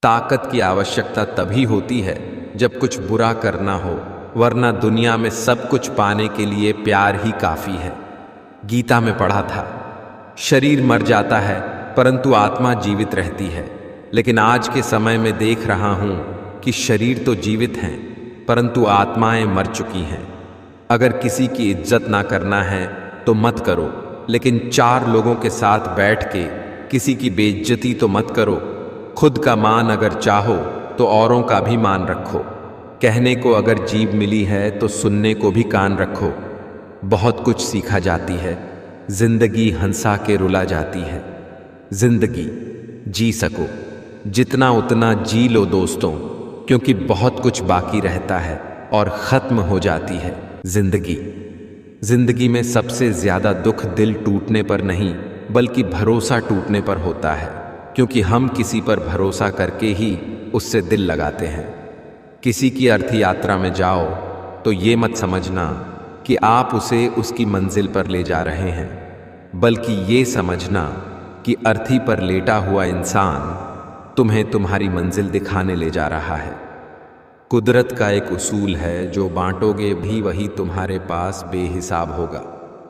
ताकत की आवश्यकता तभी होती है जब कुछ बुरा करना हो, वरना दुनिया में सब कुछ पाने के लिए प्यार ही काफी है। गीता में पढ़ा था, शरीर मर जाता है परंतु आत्मा जीवित रहती है। लेकिन आज के समय में देख रहा हूं कि शरीर तो जीवित हैं परंतु आत्माएं मर चुकी हैं। अगर किसी की इज्जत ना करना है तो मत करो, लेकिन 4 लोगों के साथ बैठ के किसी की बेइज्जती तो मत करो। खुद का मान अगर चाहो तो औरों का भी मान रखो। कहने को अगर जीभ मिली है तो सुनने को भी कान रखो। बहुत कुछ सीखा जाती है, जिंदगी हंसा के रुला जाती है। जिंदगी जी सको जितना उतना जी लो दोस्तों, क्योंकि बहुत कुछ बाकी रहता है और खत्म हो जाती है जिंदगी में सबसे ज्यादा दुख दिल टूटने पर नहीं बल्कि भरोसा टूटने पर होता है, क्योंकि हम किसी पर भरोसा करके ही उससे दिल लगाते हैं। किसी की अर्थी यात्रा में जाओ तो ये मत समझना कि आप उसे उसकी मंजिल पर ले जा रहे हैं, बल्कि ये समझना कि अर्थी पर लेटा हुआ इंसान तुम्हें तुम्हारी मंजिल दिखाने ले जा रहा है। कुदरत का एक उसूल है, जो बांटोगे भी वही तुम्हारे पास बेहिसाब होगा,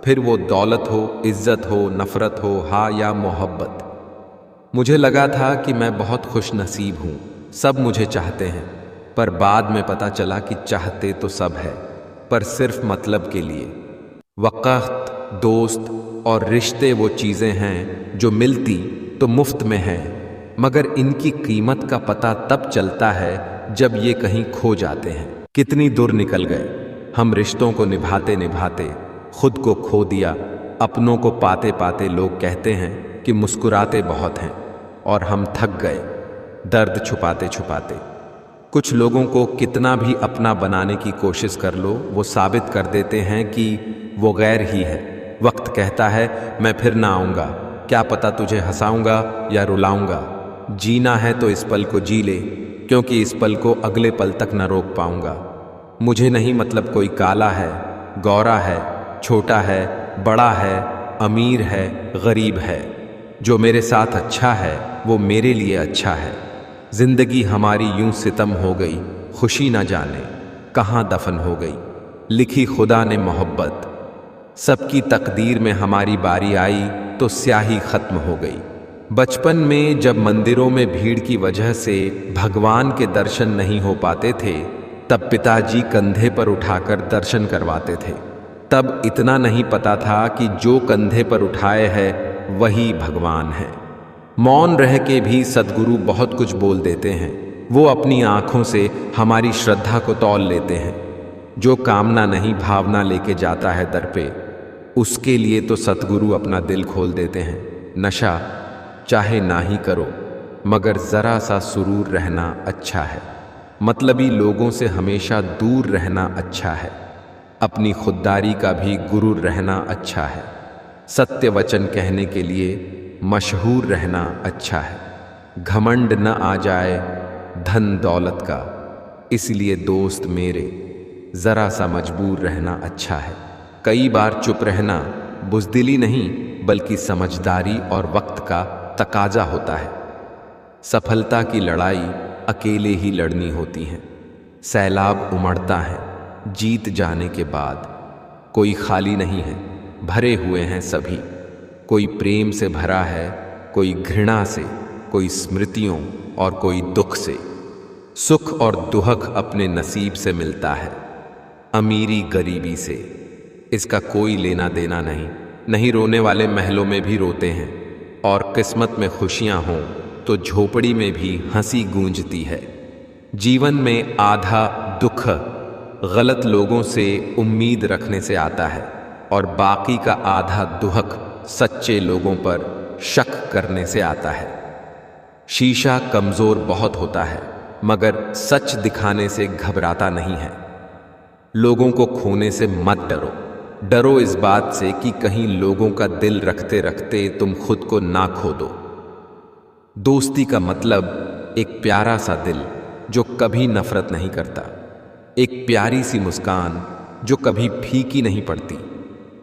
फिर वो दौलत हो, इज्जत हो, नफरत हो, हाँ या मोहब्बत। मुझे लगा था कि मैं बहुत खुश नसीब हूँ, सब मुझे चाहते हैं, पर बाद में पता चला कि चाहते तो सब है पर सिर्फ मतलब के लिए। वक़्त, दोस्त और रिश्ते वो चीज़ें हैं जो मिलती तो मुफ्त में हैं, मगर इनकी कीमत का पता तब चलता है जब ये कहीं खो जाते हैं। कितनी दूर निकल गए हम रिश्तों को निभाते निभाते, खुद को खो दिया। अपनों को पाते पाते लोग कहते हैं कि मुस्कुराते बहुत हैं, और हम थक गए दर्द छुपाते छुपाते। कुछ लोगों को कितना भी अपना बनाने की कोशिश कर लो, वो साबित कर देते हैं कि वो गैर ही है। वक्त कहता है मैं फिर ना आऊँगा, क्या पता तुझे हंसाऊंगा या रुलाऊंगा। जीना है तो इस पल को जी ले, क्योंकि इस पल को अगले पल तक न रोक पाऊंगा। मुझे नहीं मतलब कोई काला है, गोरा है, छोटा है, बड़ा है, अमीर है, गरीब है। जो मेरे साथ अच्छा है वो मेरे लिए अच्छा है। जिंदगी हमारी यूं सितम हो गई, खुशी न जाने कहाँ दफन हो गई। लिखी खुदा ने मोहब्बत, सबकी तकदीर में हमारी बारी आई तो स्याही खत्म हो गई। बचपन में जब मंदिरों में भीड़ की वजह से भगवान के दर्शन नहीं हो पाते थे, तब पिताजी कंधे पर उठाकर दर्शन करवाते थे। तब इतना नहीं पता था कि जो कंधे पर उठाए है वही भगवान है। मौन रह के भी सद्गुरु बहुत कुछ बोल देते हैं। वो अपनी आंखों से हमारी श्रद्धा को तौल लेते हैं। जो कामना नहीं भावना लेके जाता है दर पे, उसके लिए तो सतगुरु अपना दिल खोल देते हैं। नशा चाहे ना ही करो, मगर जरा सा सुरूर रहना अच्छा है। मतलबी लोगों से हमेशा दूर रहना अच्छा है। अपनी खुददारी का भी गुरूर रहना अच्छा है। सत्य वचन कहने के लिए मशहूर रहना अच्छा है। घमंड न आ जाए धन दौलत का, इसलिए दोस्त मेरे जरा सा मजबूर रहना अच्छा है। कई बार चुप रहना बुज़दिली नहीं बल्कि समझदारी और वक्त का तकाजा होता है। सफलता की लड़ाई अकेले ही लड़नी होती है। सैलाब उमड़ता है जीत जाने के बाद, कोई खाली नहीं है, भरे हुए हैं सभी। कोई प्रेम से भरा है, कोई घृणा से, कोई स्मृतियों और कोई दुख से। सुख और दुहक अपने नसीब से मिलता है, अमीरी गरीबी से इसका कोई लेना देना नहीं। नहीं रोने वाले महलों में भी रोते हैं, और किस्मत में खुशियां हों तो झोपड़ी में भी हंसी गूंजती है। जीवन में आधा दुख गलत लोगों से उम्मीद रखने से आता है, और बाकी का आधा दुहक सच्चे लोगों पर शक करने से आता है। शीशा कमजोर बहुत होता है, मगर सच दिखाने से घबराता नहीं है। लोगों को खोने से मत डरो, डरो इस बात से कि कहीं लोगों का दिल रखते रखते तुम खुद को ना खो दो। दोस्ती का मतलब एक प्यारा सा दिल जो कभी नफरत नहीं करता, एक प्यारी सी मुस्कान जो कभी फीकी नहीं पड़ती,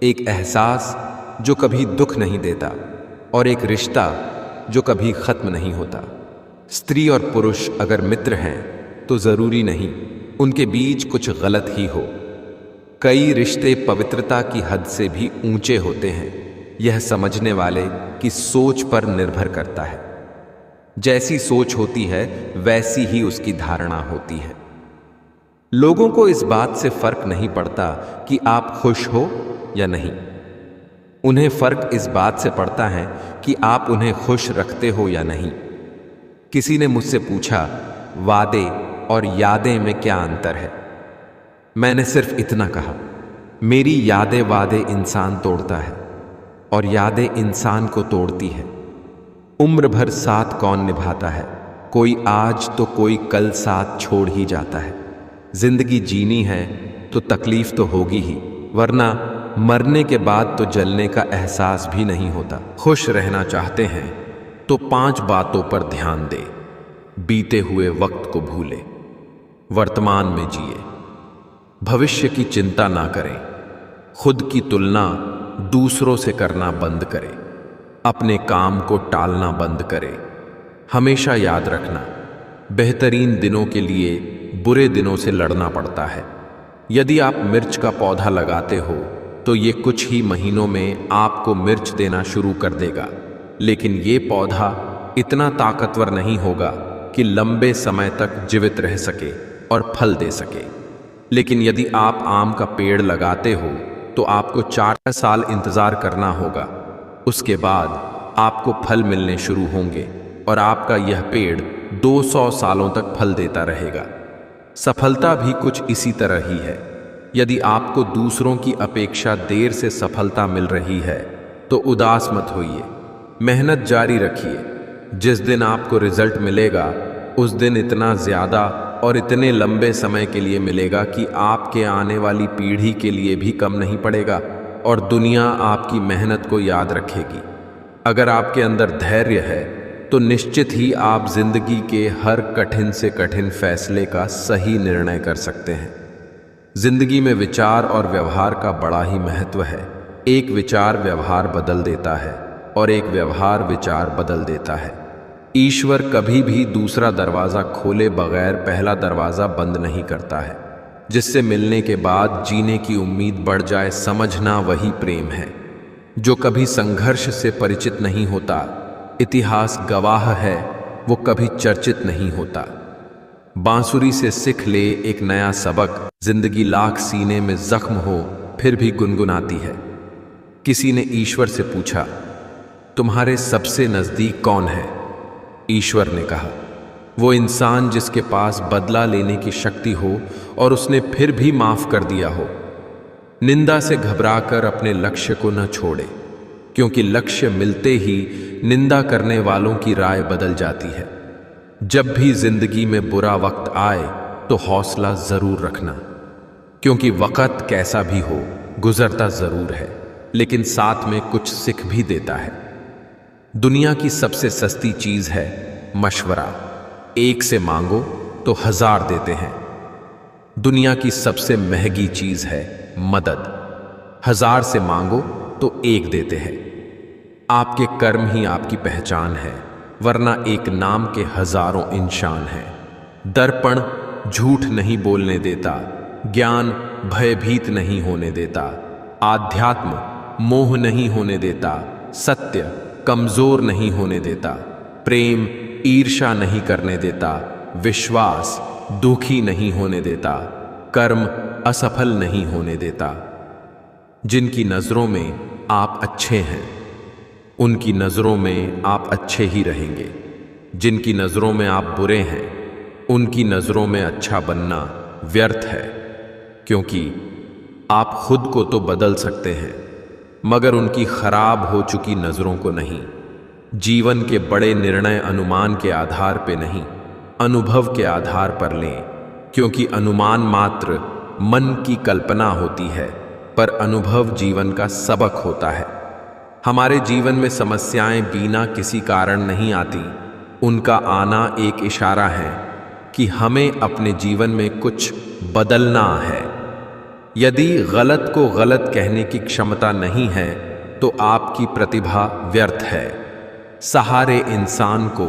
एक एहसास जो कभी दुख नहीं देता, और एक रिश्ता जो कभी खत्म नहीं होता। स्त्री और पुरुष अगर मित्र हैं तो जरूरी नहीं उनके बीच कुछ गलत ही हो। कई रिश्ते पवित्रता की हद से भी ऊंचे होते हैं। यह समझने वाले की सोच पर निर्भर करता है। जैसी सोच होती है वैसी ही उसकी धारणा होती है। लोगों को इस बात से फर्क नहीं पड़ता कि आप खुश हो या नहीं। उन्हें फर्क इस बात से पड़ता है कि आप उन्हें खुश रखते हो या नहीं। किसी ने मुझसे पूछा, वादे और यादें में क्या अंतर है? मैंने सिर्फ इतना कहा, मेरी यादें वादे इंसान तोड़ता है और यादें इंसान को तोड़ती है। उम्र भर साथ कौन निभाता है? कोई आज तो कोई कल साथ छोड़ ही जाता है। जिंदगी जीनी है तो तकलीफ तो होगी ही, वरना मरने के बाद तो जलने का एहसास भी नहीं होता। खुश रहना चाहते हैं तो 5 बातों पर ध्यान दे। बीते हुए वक्त को भूले, वर्तमान में जिए, भविष्य की चिंता ना करें, खुद की तुलना दूसरों से करना बंद करें, अपने काम को टालना बंद करें। हमेशा याद रखना, बेहतरीन दिनों के लिए बुरे दिनों से लड़ना पड़ता है। यदि आप मिर्च का पौधा लगाते हो तो ये कुछ ही महीनों में आपको मिर्च देना शुरू कर देगा, लेकिन ये पौधा इतना ताकतवर नहीं होगा कि लंबे समय तक जीवित रह सके और फल दे सके। लेकिन यदि आप आम का पेड़ लगाते हो तो आपको 4 साल इंतजार करना होगा। उसके बाद आपको फल मिलने शुरू होंगे और आपका यह पेड़ 200 सालों तक फल देता रहेगा। सफलता भी कुछ इसी तरह ही है। यदि आपको दूसरों की अपेक्षा देर से सफलता मिल रही है तो उदास मत होइए, मेहनत जारी रखिए। जिस दिन आपको रिजल्ट मिलेगा उस दिन इतना ज़्यादा और इतने लंबे समय के लिए मिलेगा कि आपके आने वाली पीढ़ी के लिए भी कम नहीं पड़ेगा और दुनिया आपकी मेहनत को याद रखेगी। अगर आपके अंदर धैर्य है तो निश्चित ही आप जिंदगी के हर कठिन से कठिन फैसले का सही निर्णय कर सकते हैं। जिंदगी में विचार और व्यवहार का बड़ा ही महत्व है। एक विचार व्यवहार बदल देता है और एक व्यवहार विचार बदल देता है। ईश्वर कभी भी दूसरा दरवाज़ा खोले बगैर पहला दरवाज़ा बंद नहीं करता है। जिससे मिलने के बाद जीने की उम्मीद बढ़ जाए, समझना वही प्रेम है। जो कभी संघर्ष से परिचित नहीं होता, इतिहास गवाह है, वो कभी चर्चित नहीं होता। बांसुरी से सीख ले एक नया सबक, जिंदगी लाख सीने में जख्म हो फिर भी गुनगुनाती है। किसी ने ईश्वर से पूछा, तुम्हारे सबसे नजदीक कौन है? ईश्वर ने कहा, वो इंसान जिसके पास बदला लेने की शक्ति हो और उसने फिर भी माफ कर दिया हो। निंदा से घबराकर अपने लक्ष्य को न छोड़े, क्योंकि लक्ष्य मिलते ही निंदा करने वालों की राय बदल जाती है। जब भी जिंदगी में बुरा वक्त आए तो हौसला जरूर रखना, क्योंकि वक्त कैसा भी हो गुजरता जरूर है, लेकिन साथ में कुछ सीख भी देता है। दुनिया की सबसे सस्ती चीज है मशवरा। एक से मांगो तो 1000 देते हैं। दुनिया की सबसे महंगी चीज है मदद। 1000 से मांगो तो 1 देते हैं। आपके कर्म ही आपकी पहचान है, वरना एक नाम के हजारों इंसान हैं। दर्पण झूठ नहीं बोलने देता, ज्ञान भयभीत नहीं होने देता, आध्यात्म मोह नहीं होने देता, सत्य कमजोर नहीं होने देता, प्रेम ईर्ष्या नहीं करने देता, विश्वास दुखी नहीं होने देता, कर्म असफल नहीं होने देता। जिनकी नजरों में आप अच्छे हैं उनकी नजरों में आप अच्छे ही रहेंगे। जिनकी नजरों में आप बुरे हैं उनकी नजरों में अच्छा बनना व्यर्थ है, क्योंकि आप खुद को तो बदल सकते हैं मगर उनकी खराब हो चुकी नजरों को नहीं। जीवन के बड़े निर्णय अनुमान के आधार पर नहीं, अनुभव के आधार पर लें, क्योंकि अनुमान मात्र मन की कल्पना होती है, पर अनुभव जीवन का सबक होता है। हमारे जीवन में समस्याएं बिना किसी कारण नहीं आती, उनका आना एक इशारा है कि हमें अपने जीवन में कुछ बदलना है। यदि गलत को गलत कहने की क्षमता नहीं है तो आपकी प्रतिभा व्यर्थ है। सहारे इंसान को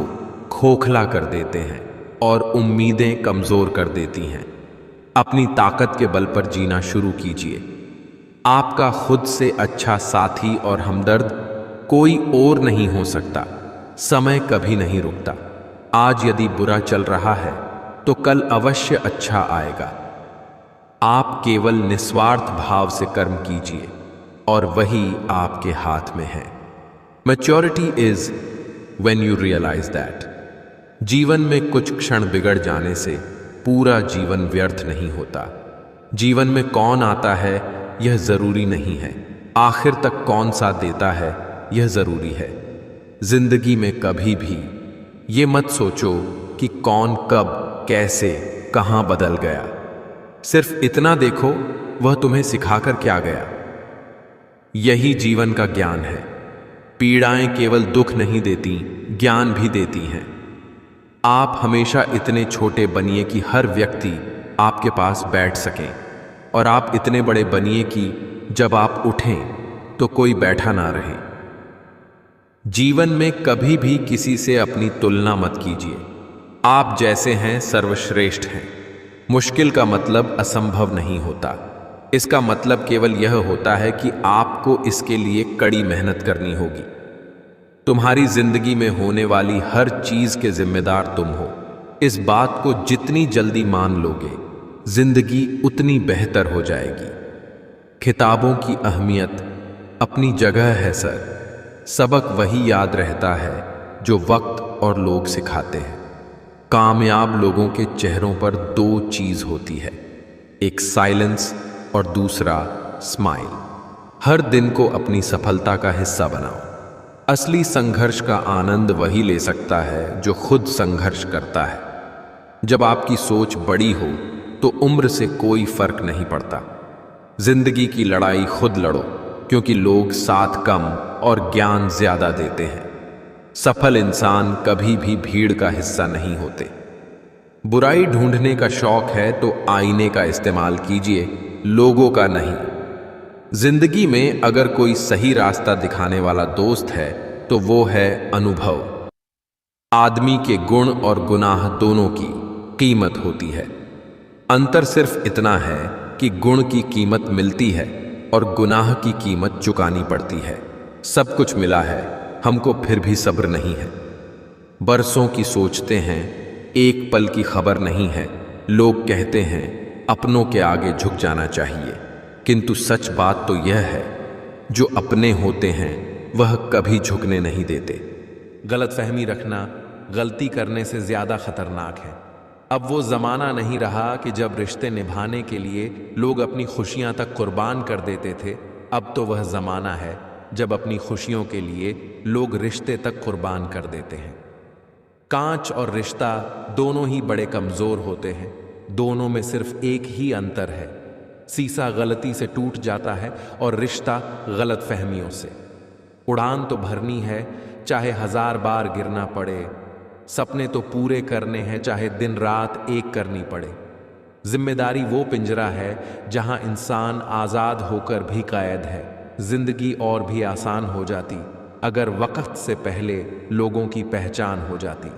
खोखला कर देते हैं और उम्मीदें कमजोर कर देती हैं। अपनी ताकत के बल पर जीना शुरू कीजिए। आपका खुद से अच्छा साथी और हमदर्द कोई और नहीं हो सकता। समय कभी नहीं रुकता। आज यदि बुरा चल रहा है तो कल अवश्य अच्छा आएगा। आप केवल निस्वार्थ भाव से कर्म कीजिए और वही आपके हाथ में है। Maturity is when you realise that. जीवन में कुछ क्षण बिगड़ जाने से पूरा जीवन व्यर्थ नहीं होता। जीवन में कौन आता है यह जरूरी नहीं है, आखिर तक कौन साथ देता है यह जरूरी है। जिंदगी में कभी भी ये मत सोचो कि कौन कब कैसे कहां बदल गया। सिर्फ इतना देखो वह तुम्हें सिखाकर क्या गया। यही जीवन का ज्ञान है। पीड़ाएं केवल दुख नहीं देती, ज्ञान भी देती हैं। आप हमेशा इतने छोटे बनिए कि हर व्यक्ति आपके पास बैठ सके, और आप इतने बड़े बनिए कि जब आप उठें तो कोई बैठा ना रहे। जीवन में कभी भी किसी से अपनी तुलना मत कीजिए। आप जैसे हैं सर्वश्रेष्ठ हैं। मुश्किल का मतलब असंभव नहीं होता। इसका मतलब केवल यह होता है कि आपको इसके लिए कड़ी मेहनत करनी होगी। तुम्हारी जिंदगी में होने वाली हर चीज के जिम्मेदार तुम हो। इस बात को जितनी जल्दी मान लोगे, जिंदगी उतनी बेहतर हो जाएगी। किताबों की अहमियत अपनी जगह है सर। सबक वही याद रहता है जो वक्त और लोग सिखाते हैं। कामयाब लोगों के चेहरों पर दो चीज होती है, एक साइलेंस और दूसरा स्माइल। हर दिन को अपनी सफलता का हिस्सा बनाओ। असली संघर्ष का आनंद वही ले सकता है जो खुद संघर्ष करता है। जब आपकी सोच बड़ी हो तो उम्र से कोई फर्क नहीं पड़ता। जिंदगी की लड़ाई खुद लड़ो, क्योंकि लोग साथ कम और ज्ञान ज्यादा देते हैं। सफल इंसान कभी भी भीड़ का हिस्सा नहीं होते। बुराई ढूंढने का शौक है तो आईने का इस्तेमाल कीजिए, लोगों का नहीं। जिंदगी में अगर कोई सही रास्ता दिखाने वाला दोस्त है तो वो है अनुभव। आदमी के गुण और गुनाह दोनों की कीमत होती है। अंतर सिर्फ इतना है कि गुण की कीमत मिलती है और गुनाह की कीमत चुकानी पड़ती है। सब कुछ मिला है, हमको फिर भी सब्र नहीं है। बरसों की सोचते हैं, एक पल की खबर नहीं है। लोग कहते हैं अपनों के आगे झुक जाना चाहिए, किंतु सच बात तो यह है जो अपने होते हैं वह कभी झुकने नहीं देते। गलतफहमी रखना गलती करने से ज्यादा खतरनाक है। अब वो जमाना नहीं रहा कि जब रिश्ते निभाने के लिए लोग अपनी खुशियां तक कुर्बान कर देते थे। अब तो वह जमाना है जब अपनी खुशियों के लिए लोग रिश्ते तक कुर्बान कर देते हैं। कांच और रिश्ता दोनों ही बड़े कमजोर होते हैं। दोनों में सिर्फ एक ही अंतर है, शीशा गलती से टूट जाता है और रिश्ता गलत फहमियों से। उड़ान तो भरनी है, चाहे 1000 बार गिरना पड़े। सपने तो पूरे करने हैं, चाहे दिन रात एक करनी पड़े। जिम्मेदारी वो पिंजरा है जहां इंसान आजाद होकर भी कैद है। जिंदगी और भी आसान हो जाती अगर वक्त से पहले लोगों की पहचान हो जाती।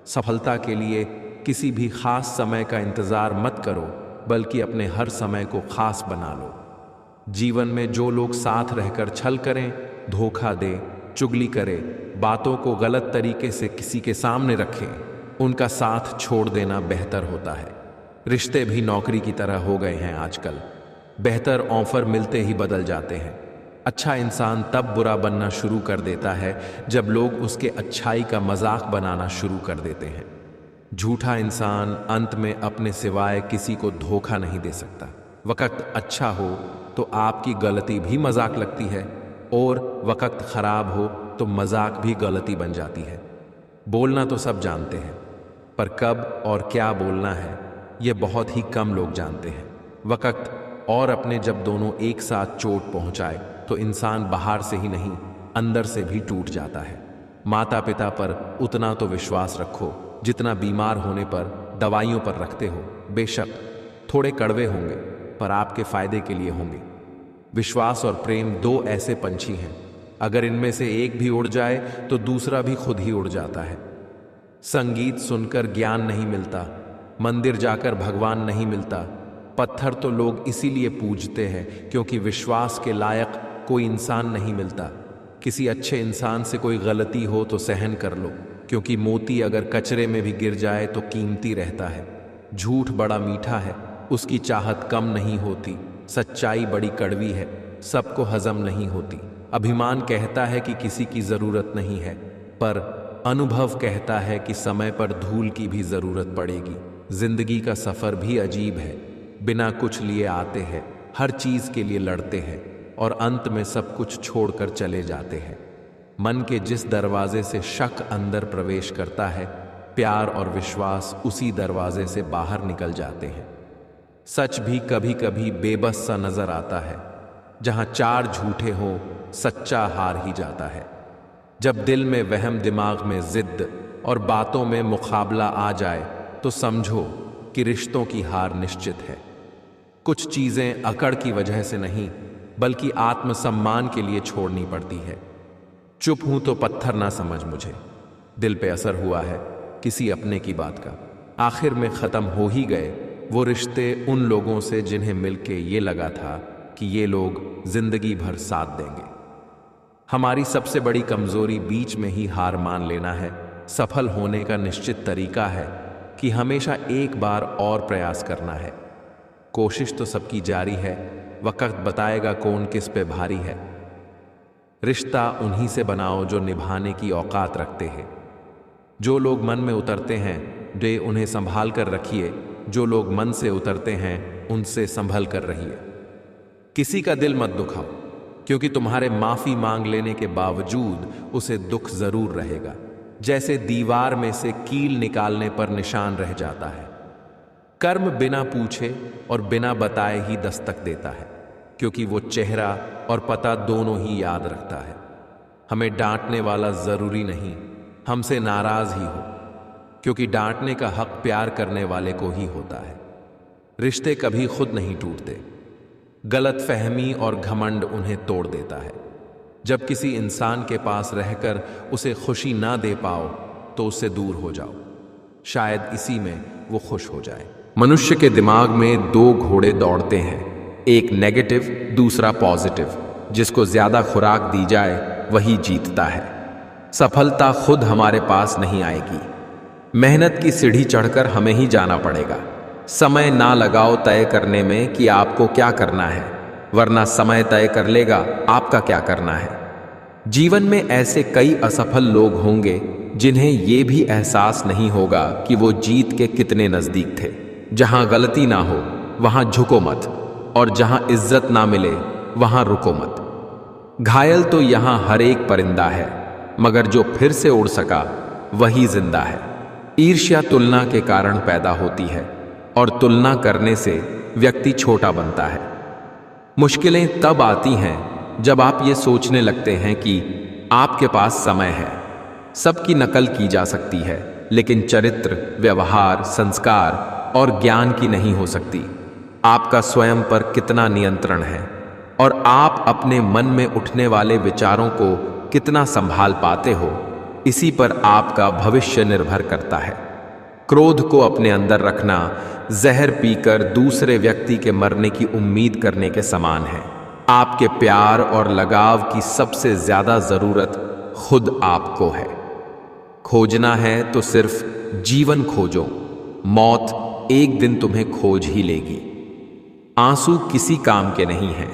सफलता के लिए किसी भी खास समय का इंतजार मत करो, बल्कि अपने हर समय को खास बना लो। जीवन में जो लोग साथ रहकर छल करें, धोखा दें, चुगली करें, बातों को गलत तरीके से किसी के सामने रखें, उनका साथ छोड़ देना बेहतर होता है। रिश्ते भी नौकरी की तरह हो गए हैं आजकल। बेहतर ऑफर मिलते ही बदल जाते हैं। अच्छा इंसान तब बुरा बनना शुरू कर देता है जब लोग उसके अच्छाई का मजाक बनाना शुरू कर देते हैं। झूठा इंसान अंत में अपने सिवाय किसी को धोखा नहीं दे सकता। वक्त अच्छा हो तो आपकी गलती भी मजाक लगती है, और वक्त खराब हो तो मजाक भी गलती बन जाती है। बोलना तो सब जानते हैं, पर कब और क्या बोलना है ये बहुत ही कम लोग जानते हैं। वक्त और अपने जब दोनों एक साथ चोट पहुंचाए तो इंसान बाहर से ही नहीं, अंदर से भी टूट जाता है। माता पिता पर उतना तो विश्वास रखो जितना बीमार होने पर दवाइयों पर रखते हो। बेशक थोड़े कड़वे होंगे, पर आपके फायदे के लिए होंगे। विश्वास और प्रेम दो ऐसे पंछी हैं, अगर इनमें से एक भी उड़ जाए तो दूसरा भी खुद ही उड़ जाता है। संगीत सुनकर ज्ञान नहीं मिलता, मंदिर जाकर भगवान नहीं मिलता। पत्थर तो लोग इसीलिए पूजते हैं क्योंकि विश्वास के लायक कोई इंसान नहीं मिलता। किसी अच्छे इंसान से कोई गलती हो तो सहन कर लो, क्योंकि मोती अगर कचरे में भी गिर जाए तो कीमती रहता है। झूठ बड़ा मीठा है, उसकी चाहत कम नहीं होती। सच्चाई बड़ी कड़वी है, सबको हजम नहीं होती। अभिमान कहता है कि किसी की जरूरत नहीं है, पर अनुभव कहता है कि समय पर धूल की भी जरूरत पड़ेगी। जिंदगी का सफर भी अजीब है, बिना कुछ लिए आते हैं, हर चीज के लिए लड़ते हैं और अंत में सब कुछ छोड़कर चले जाते हैं। मन के जिस दरवाजे से शक अंदर प्रवेश करता है, प्यार और विश्वास उसी दरवाजे से बाहर निकल जाते हैं। सच भी कभी कभी बेबस सा नजर आता है। जहां चार झूठे हो, सच्चा हार ही जाता है। जब दिल में वहम, दिमाग में जिद और बातों में मुकाबला आ जाए तो समझो कि रिश्तों की हार निश्चित है। कुछ चीजें अकड़ की वजह से नहीं, बल्कि आत्मसम्मान के लिए छोड़नी पड़ती है। चुप हूं तो पत्थर ना समझ मुझे, दिल पे असर हुआ है किसी अपने की बात का। आखिर में खत्म हो ही गए वो रिश्ते उन लोगों से जिन्हें मिलके ये लगा था कि ये लोग जिंदगी भर साथ देंगे। हमारी सबसे बड़ी कमजोरी बीच में ही हार मान लेना है। सफल होने का निश्चित तरीका है कि हमेशा एक बार और प्रयास करना है। कोशिश तो सबकी जारी है, वक्त बताएगा कौन किस पे भारी है। रिश्ता उन्हीं से बनाओ जो निभाने की औकात रखते हैं। जो लोग मन में उतरते हैं वे उन्हें संभाल कर रखिए, जो लोग मन से उतरते हैं उनसे संभल कर रहिए। किसी का दिल मत दुखाओ, क्योंकि तुम्हारे माफी मांग लेने के बावजूद उसे दुख जरूर रहेगा। जैसे दीवार में से कील निकालने पर निशान रह जाता है। कर्म बिना पूछे और बिना बताए ही दस्तक देता है, क्योंकि वो चेहरा और पता दोनों ही याद रखता है। हमें डांटने वाला जरूरी नहीं, हमसे नाराज ही हो, क्योंकि डांटने का हक प्यार करने वाले को ही होता है। रिश्ते कभी खुद नहीं टूटते, गलत फहमी और घमंड उन्हें तोड़ देता है। जब किसी इंसान के पास रहकर उसे खुशी ना दे पाओ तो उससे दूर हो जाओ, शायद इसी में वो खुश हो जाए। मनुष्य के दिमाग में दो घोड़े दौड़ते हैं, एक नेगेटिव, दूसरा पॉजिटिव। जिसको ज्यादा खुराक दी जाए वही जीतता है। सफलता खुद हमारे पास नहीं आएगी, मेहनत की सीढ़ी चढ़कर हमें ही जाना पड़ेगा। समय ना लगाओ तय करने में कि आपको क्या करना है, वरना समय तय कर लेगा आपका क्या करना है। जीवन में ऐसे कई असफल लोग होंगे जिन्हें यह भी एहसास नहीं होगा कि वो जीत के कितने नजदीक थे। जहां गलती ना हो वहां झुको मत, और जहां इज्जत ना मिले वहां रुको मत। घायल तो यहां हर एक परिंदा है, मगर जो फिर से उड़ सका वही जिंदा है। ईर्ष्या तुलना के कारण पैदा होती है, और तुलना करने से व्यक्ति छोटा बनता है। मुश्किलें तब आती हैं जब आप ये सोचने लगते हैं कि आपके पास समय है। सबकी नकल की जा सकती है, लेकिन चरित्र, व्यवहार, संस्कार और ज्ञान की नहीं हो सकती। आपका स्वयं पर कितना नियंत्रण है और आप अपने मन में उठने वाले विचारों को कितना संभाल पाते हो, इसी पर आपका भविष्य निर्भर करता है। क्रोध को अपने अंदर रखना जहर पीकर दूसरे व्यक्ति के मरने की उम्मीद करने के समान है। आपके प्यार और लगाव की सबसे ज्यादा जरूरत खुद आपको है। खोजना है तो सिर्फ जीवन खोजो, मौत एक दिन तुम्हें खोज ही लेगी। आंसू किसी काम के नहीं हैं।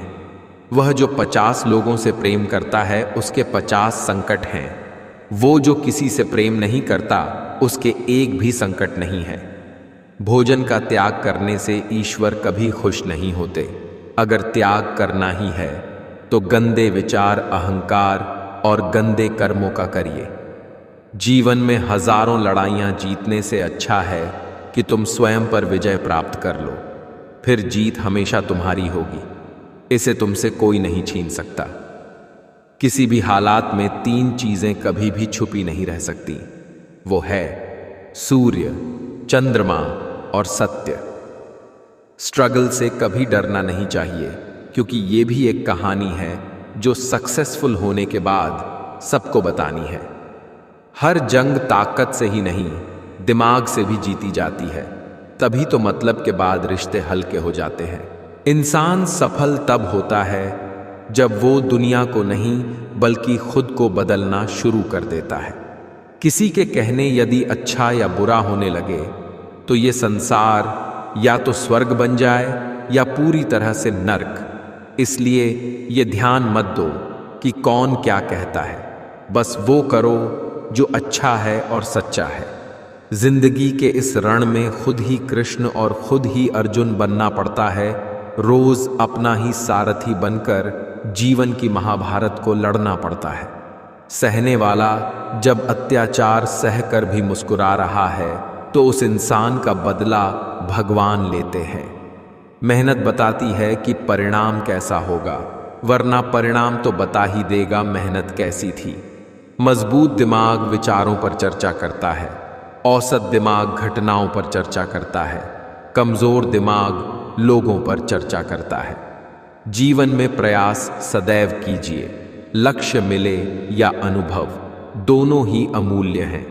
वह जो 50 लोगों से प्रेम करता है उसके 50 संकट हैं। वो जो किसी से प्रेम नहीं करता उसके एक भी संकट नहीं है। भोजन का त्याग करने से ईश्वर कभी खुश नहीं होते। अगर त्याग करना ही है तो गंदे विचार, अहंकार और गंदे कर्मों का करिए। जीवन में हजारों लड़ाइयां जीतने से अच्छा है कि तुम स्वयं पर विजय प्राप्त कर लो, फिर जीत हमेशा तुम्हारी होगी। इसे तुमसे कोई नहीं छीन सकता। किसी भी हालात में 3 चीजें कभी भी छुपी नहीं रह सकती, वो है सूर्य, चंद्रमा और सत्य। स्ट्रगल से कभी डरना नहीं चाहिए, क्योंकि ये भी एक कहानी है जो सक्सेसफुल होने के बाद सबको बतानी है। हर जंग ताकत से ही नहीं, दिमाग से भी जीती जाती है। तभी तो मतलब के बाद रिश्ते हल्के हो जाते हैं। इंसान सफल तब होता है जब वो दुनिया को नहीं बल्कि खुद को बदलना शुरू कर देता है। किसी के कहने यदि अच्छा या बुरा होने लगे तो ये संसार या तो स्वर्ग बन जाए या पूरी तरह से नर्क। इसलिए ये ध्यान मत दो कि कौन क्या कहता है, बस वो करो जो अच्छा है और सच्चा है। जिंदगी के इस रण में खुद ही कृष्ण और खुद ही अर्जुन बनना पड़ता है। रोज अपना ही सारथी बनकर जीवन की महाभारत को लड़ना पड़ता है। सहने वाला जब अत्याचार सहकर भी मुस्कुरा रहा है तो उस इंसान का बदला भगवान लेते हैं। मेहनत बताती है कि परिणाम कैसा होगा, वरना परिणाम तो बता ही देगा मेहनत कैसी थी। मजबूत दिमाग विचारों पर चर्चा करता है, औसत दिमाग घटनाओं पर चर्चा करता है, कमजोर दिमाग लोगों पर चर्चा करता है। जीवन में प्रयास सदैव कीजिए, लक्ष्य मिले या अनुभव, दोनों ही अमूल्य हैं।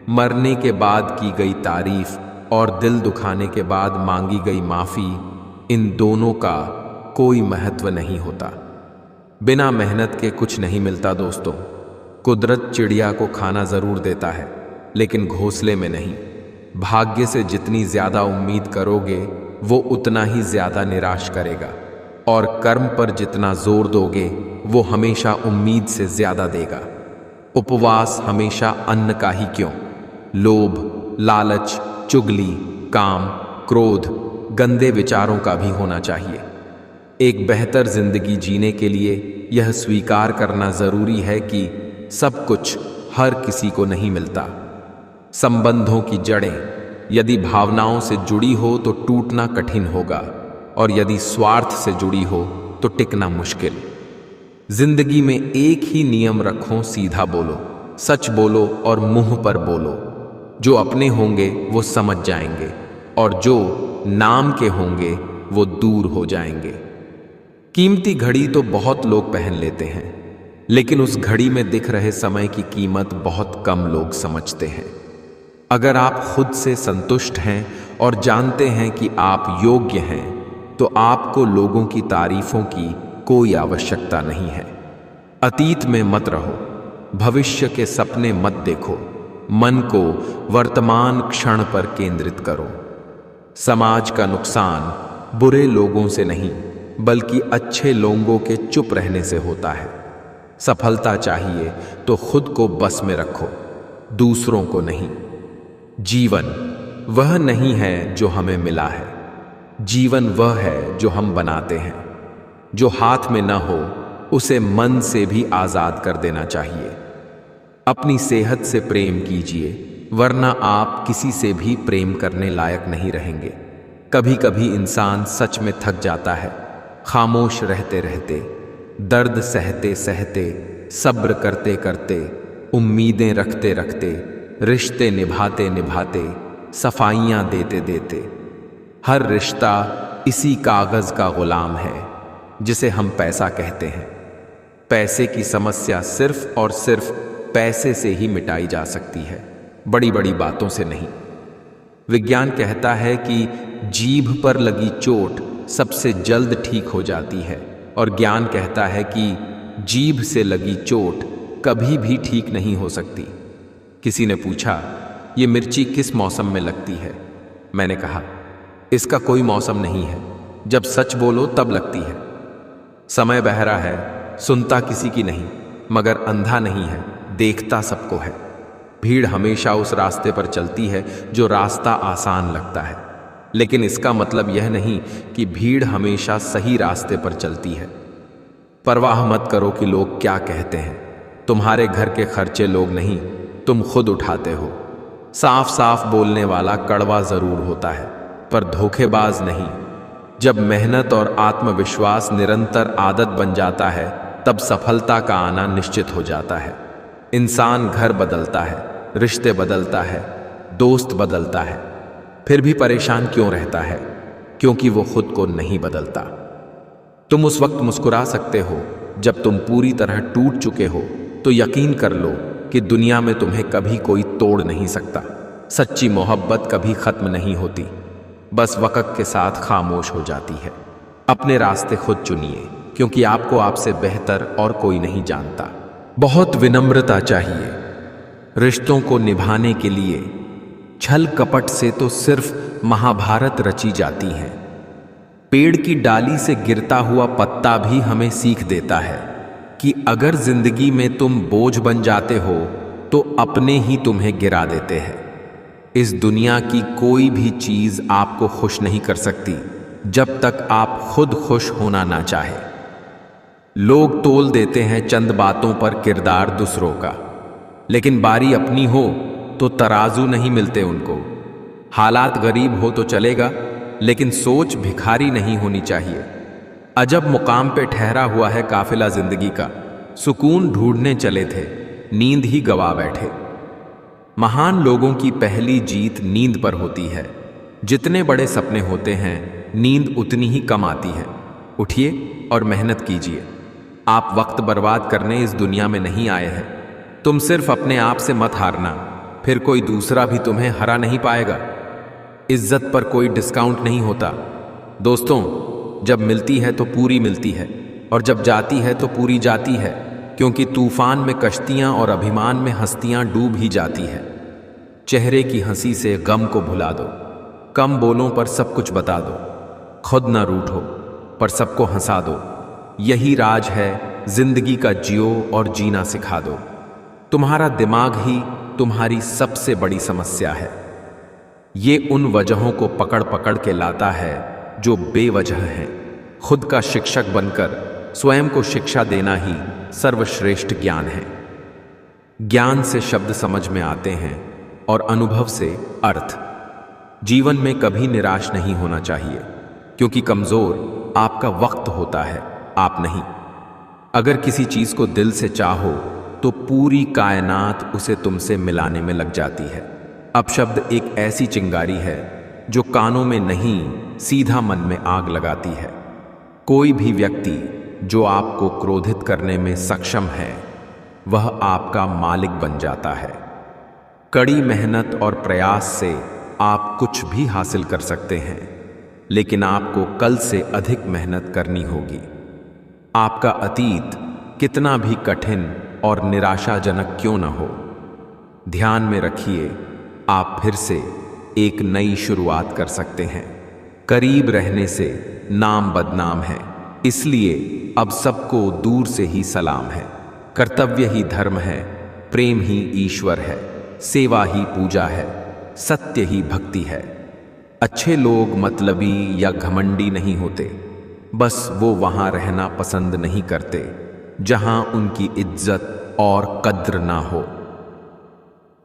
मरने के बाद की गई तारीफ और दिल दुखाने के बाद मांगी गई माफी, इन दोनों का कोई महत्व नहीं होता। बिना मेहनत के कुछ नहीं मिलता दोस्तों। कुदरत चिड़िया को खाना जरूर देता है, लेकिन घोंसले में नहीं। भाग्य से जितनी ज्यादा उम्मीद करोगे वो उतना ही ज्यादा निराश करेगा, और कर्म पर जितना जोर दोगे वो हमेशा उम्मीद से ज्यादा देगा। उपवास हमेशा अन्न का ही क्यों, लोभ, लालच, चुगली, काम, क्रोध, गंदे विचारों का भी होना चाहिए। एक बेहतर जिंदगी जीने के लिए यह स्वीकार करना जरूरी है कि सब कुछ हर किसी को नहीं मिलता। संबंधों की जड़ें यदि भावनाओं से जुड़ी हो तो टूटना कठिन होगा, और यदि स्वार्थ से जुड़ी हो तो टिकना मुश्किल। जिंदगी में एक ही नियम रखो, सीधा बोलो, सच बोलो और मुंह पर बोलो। जो अपने होंगे वो समझ जाएंगे, और जो नाम के होंगे वो दूर हो जाएंगे। कीमती घड़ी तो बहुत लोग पहन लेते हैं, लेकिन उस घड़ी में दिख रहे समय की कीमत बहुत कम लोग समझते हैं। अगर आप खुद से संतुष्ट हैं और जानते हैं कि आप योग्य हैं, तो आपको लोगों की तारीफों की कोई आवश्यकता नहीं है। अतीत में मत रहो, भविष्य के सपने मत देखो, मन को वर्तमान क्षण पर केंद्रित करो। समाज का नुकसान बुरे लोगों से नहीं बल्कि अच्छे लोगों के चुप रहने से होता है। सफलता चाहिए तो खुद को बस में रखो, दूसरों को नहीं। जीवन वह नहीं है जो हमें मिला है, जीवन वह है जो हम बनाते हैं। जो हाथ में न हो उसे मन से भी आजाद कर देना चाहिए। अपनी सेहत से प्रेम कीजिए, वरना आप किसी से भी प्रेम करने लायक नहीं रहेंगे। कभी कभी इंसान सच में थक जाता है, खामोश रहते रहते, दर्द सहते सहते, सब्र करते करते, उम्मीदें रखते रखते, रिश्ते निभाते निभाते, सफाइयां देते देते। हर रिश्ता इसी कागज का गुलाम है जिसे हम पैसा कहते हैं। पैसे की समस्या सिर्फ और सिर्फ पैसे से ही मिटाई जा सकती है, बड़ी बड़ी बातों से नहीं। विज्ञान कहता है कि जीभ पर लगी चोट सबसे जल्द ठीक हो जाती है, और ज्ञान कहता है कि जीभ से लगी चोट कभी भी ठीक नहीं हो सकती। किसी ने पूछा, ये मिर्ची किस मौसम में लगती है? मैंने कहा, इसका कोई मौसम नहीं है, जब सच बोलो तब लगती है। समय बहरा है, सुनता किसी की नहीं, मगर अंधा नहीं है, देखता सबको है। भीड़ हमेशा उस रास्ते पर चलती है जो रास्ता आसान लगता है, लेकिन इसका मतलब यह नहीं कि भीड़ हमेशा सही रास्ते पर चलती है। परवाह मत करो कि लोग क्या कहते हैं, तुम्हारे घर के खर्चे लोग नहीं, तुम खुद उठाते हो। साफ साफ बोलने वाला कड़वा जरूर होता है, पर धोखेबाज नहीं। जब मेहनत और आत्मविश्वास निरंतर आदत बन जाता है, तब सफलता का आना निश्चित हो जाता है। इंसान घर बदलता है, रिश्ते बदलता है, दोस्त बदलता है, फिर भी परेशान क्यों रहता है? क्योंकि वो खुद को नहीं बदलता। तुम उस वक्त मुस्कुरा सकते हो जब तुम पूरी तरह टूट चुके हो, तो यकीन कर लो कि दुनिया में तुम्हें कभी कोई तोड़ नहीं सकता। सच्ची मोहब्बत कभी खत्म नहीं होती, बस वक्त के साथ खामोश हो जाती है। अपने रास्ते खुद चुनिए, क्योंकि आपको आपसे बेहतर और कोई नहीं जानता। बहुत विनम्रता चाहिए रिश्तों को निभाने के लिए। छल कपट से तो सिर्फ महाभारत रची जाती है। पेड़ की डाली से गिरता हुआ पत्ता भी हमें सीख देता है कि अगर जिंदगी में तुम बोझ बन जाते हो तो अपने ही तुम्हें गिरा देते हैं। इस दुनिया की कोई भी चीज आपको खुश नहीं कर सकती जब तक आप खुद खुश होना ना चाहे। लोग तोल देते हैं चंद बातों पर किरदार दूसरों का, लेकिन बारी अपनी हो तो तराजू नहीं मिलते उनको। हालात गरीब हो तो चलेगा, लेकिन सोच भिखारी नहीं होनी चाहिए। अजब मुकाम पे ठहरा हुआ है काफिला जिंदगी का। सुकून ढूंढने चले थे, नींद ही गवा बैठे। महान लोगों की पहली जीत नींद पर होती है। जितने बड़े सपने होते हैं, नींद उतनी ही कम आती है। उठिए और मेहनत कीजिए। आप वक्त बर्बाद करने इस दुनिया में नहीं आए हैं। तुम सिर्फ अपने आप से मत हारना, फिर कोई दूसरा भी तुम्हें हरा नहीं पाएगा। इज्जत पर कोई डिस्काउंट नहीं होता। दोस्तों, जब मिलती है तो पूरी मिलती है, और जब जाती है तो पूरी जाती है, क्योंकि तूफान में कश्तियां और अभिमान में हस्तियां डूब ही जाती है। चेहरे की हंसी से गम को भुला दो, कम बोलों पर सब कुछ बता दो, खुद ना रूठो पर सबको हंसा दो। यही राज है जिंदगी का, जियो और जीना सिखा दो। तुम्हारा दिमाग ही तुम्हारी सबसे बड़ी समस्या है। ये उन वजहों को पकड़ पकड़ के लाता है जो बेवजह हैं। खुद का शिक्षक बनकर स्वयं को शिक्षा देना ही सर्वश्रेष्ठ ज्ञान है। ज्ञान से शब्द समझ में आते हैं और अनुभव से अर्थ। जीवन में कभी निराश नहीं होना चाहिए, क्योंकि कमजोर आपका वक्त होता है, आप नहीं। अगर किसी चीज को दिल से चाहो तो पूरी कायनात उसे तुमसे मिलाने में लग जाती है। अपशब्द एक ऐसी चिंगारी है जो कानों में नहीं, सीधा मन में आग लगाती है। कोई भी व्यक्ति जो आपको क्रोधित करने में सक्षम है, वह आपका मालिक बन जाता है। कड़ी मेहनत और प्रयास से आप कुछ भी हासिल कर सकते हैं, लेकिन आपको कल से अधिक मेहनत करनी होगी। आपका अतीत कितना भी कठिन और निराशाजनक क्यों न हो, ध्यान में रखिए, आप फिर से एक नई शुरुआत कर सकते हैं। करीब रहने से नाम बदनाम है, इसलिए अब सबको दूर से ही सलाम है। कर्तव्य ही धर्म है, प्रेम ही ईश्वर है, सेवा ही पूजा है, सत्य ही भक्ति है। अच्छे लोग मतलबी या घमंडी नहीं होते, बस वो वहां रहना पसंद नहीं करते जहां उनकी इज्जत और कद्र ना हो।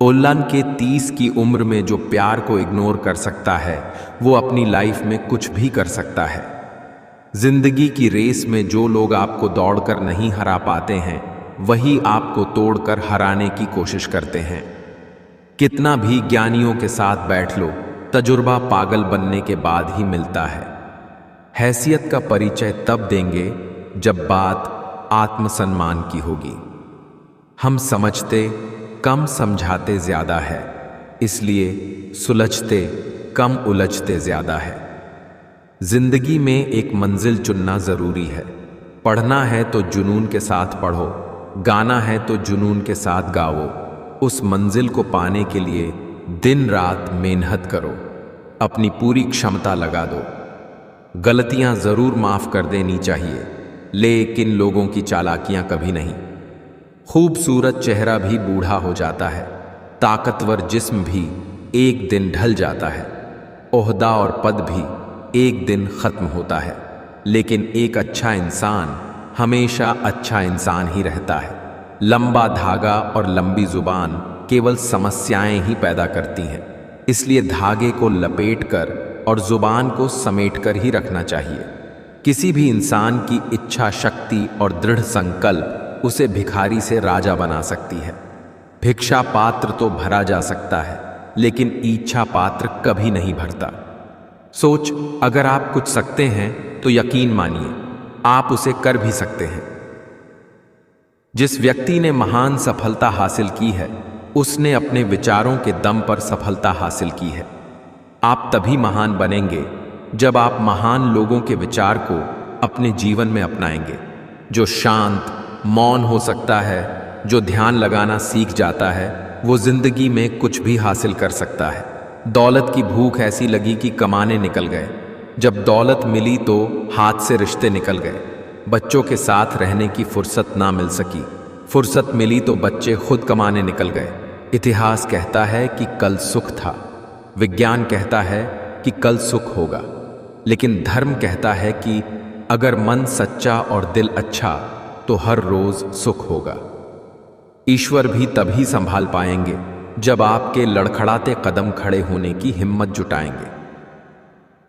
ओल्लान के 30 की उम्र में जो प्यार को इग्नोर कर सकता है, वो अपनी लाइफ में कुछ भी कर सकता है। जिंदगी की रेस में जो लोग आपको दौड़कर नहीं हरा पाते हैं, वही आपको तोड़कर हराने की कोशिश करते हैं। कितना भी ज्ञानियों के साथ बैठ लो, तजुर्बा पागल बनने के बाद ही मिलता है। हैसियत का परिचय तब देंगे जब बात आत्मसम्मान की होगी। हम समझते कम, समझाते ज्यादा है, इसलिए सुलझते कम, उलझते ज्यादा है। जिंदगी में एक मंजिल चुनना जरूरी है। पढ़ना है तो जुनून के साथ पढ़ो, गाना है तो जुनून के साथ गाओ। उस मंजिल को पाने के लिए दिन रात मेहनत करो, अपनी पूरी क्षमता लगा दो। गलतियां जरूर माफ कर देनी चाहिए, लेकिन लोगों की चालाकियां कभी नहीं। खूबसूरत चेहरा भी बूढ़ा हो जाता है, ताकतवर जिस्म भी एक दिन ढल जाता है, ओहदा और पद भी एक दिन खत्म होता है, लेकिन एक अच्छा इंसान हमेशा अच्छा इंसान ही रहता है। लंबा धागा और लंबी जुबान केवल समस्याएं ही पैदा करती हैं, इसलिए धागे को लपेटकर और जुबान को समेटकर ही रखना चाहिए। किसी भी इंसान की इच्छा शक्ति और दृढ़ संकल्प उसे भिखारी से राजा बना सकती है। भिक्षा पात्र तो भरा जा सकता है, लेकिन इच्छा पात्र कभी नहीं भरता। सोच, अगर आप कुछ सकते हैं तो यकीन मानिए आप उसे कर भी सकते हैं। जिस व्यक्ति ने महान सफलता हासिल की है उसने अपने विचारों के दम पर सफलता हासिल की है। आप तभी महान बनेंगे जब आप महान लोगों के विचार को अपने जीवन में अपनाएंगे। जो शांत मौन हो सकता है, जो ध्यान लगाना सीख जाता है, वो जिंदगी में कुछ भी हासिल कर सकता है। दौलत की भूख ऐसी लगी कि कमाने निकल गए। जब दौलत मिली तो हाथ से रिश्ते निकल गए। बच्चों के साथ रहने की फुर्सत ना मिल सकी। फुर्सत मिली तो बच्चे खुद कमाने निकल गए। इतिहास कहता है कि कल सुख था, विज्ञान कहता है कि कल सुख होगा, लेकिन धर्म कहता है कि अगर मन सच्चा और दिल अच्छा तो हर रोज सुख होगा। ईश्वर भी तभी संभाल पाएंगे जब आपके लड़खड़ाते कदम खड़े होने की हिम्मत जुटाएंगे।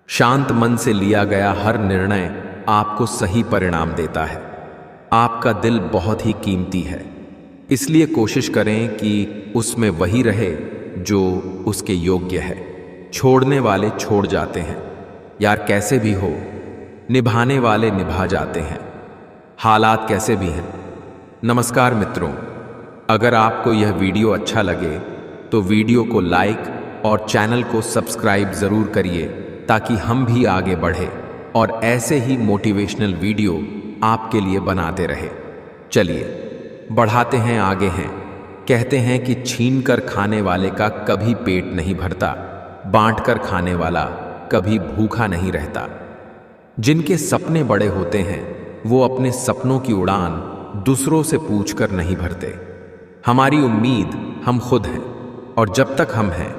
शांत मन से लिया गया हर निर्णय आपको सही परिणाम देता है। आपका दिल बहुत ही कीमती है, इसलिए कोशिश करें कि उसमें वही रहे जो उसके योग्य है। छोड़ने वाले छोड़ जाते हैं यार, कैसे भी हो। निभाने वाले निभा जाते हैं, हालात कैसे भी हैं। नमस्कार मित्रों, अगर आपको यह वीडियो अच्छा लगे तो वीडियो को लाइक और चैनल को सब्सक्राइब ज़रूर करिए ताकि हम भी आगे बढ़े और ऐसे ही मोटिवेशनल वीडियो आपके लिए बनाते रहे। चलिए बढ़ाते हैं आगे हैं। कहते हैं कि छीन कर खाने वाले का कभी पेट नहीं भरता, बांट कर खाने वाला कभी भूखा नहीं रहता। जिनके सपने बड़े होते हैं वो अपने सपनों की उड़ान दूसरों से पूछकर नहीं भरते। हमारी उम्मीद हम खुद हैं और जब तक हम हैं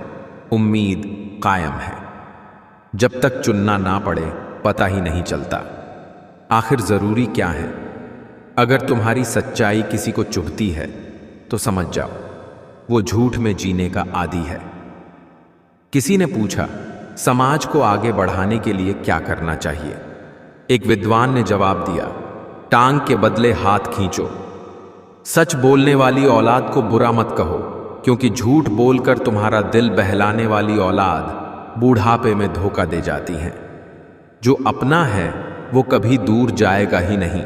उम्मीद कायम है। जब तक चुनना ना पड़े पता ही नहीं चलता आखिर जरूरी क्या है। अगर तुम्हारी सच्चाई किसी को चुभती है तो समझ जाओ वो झूठ में जीने का आदी है। किसी ने पूछा, समाज को आगे बढ़ाने के लिए क्या करना चाहिए? एक विद्वान ने जवाब दिया, टांग के बदले हाथ खींचो। सच बोलने वाली औलाद को बुरा मत कहो, क्योंकि झूठ बोलकर तुम्हारा दिल बहलाने वाली औलाद बूढ़ापे में धोखा दे जाती है। जो अपना है वो कभी दूर जाएगा ही नहीं,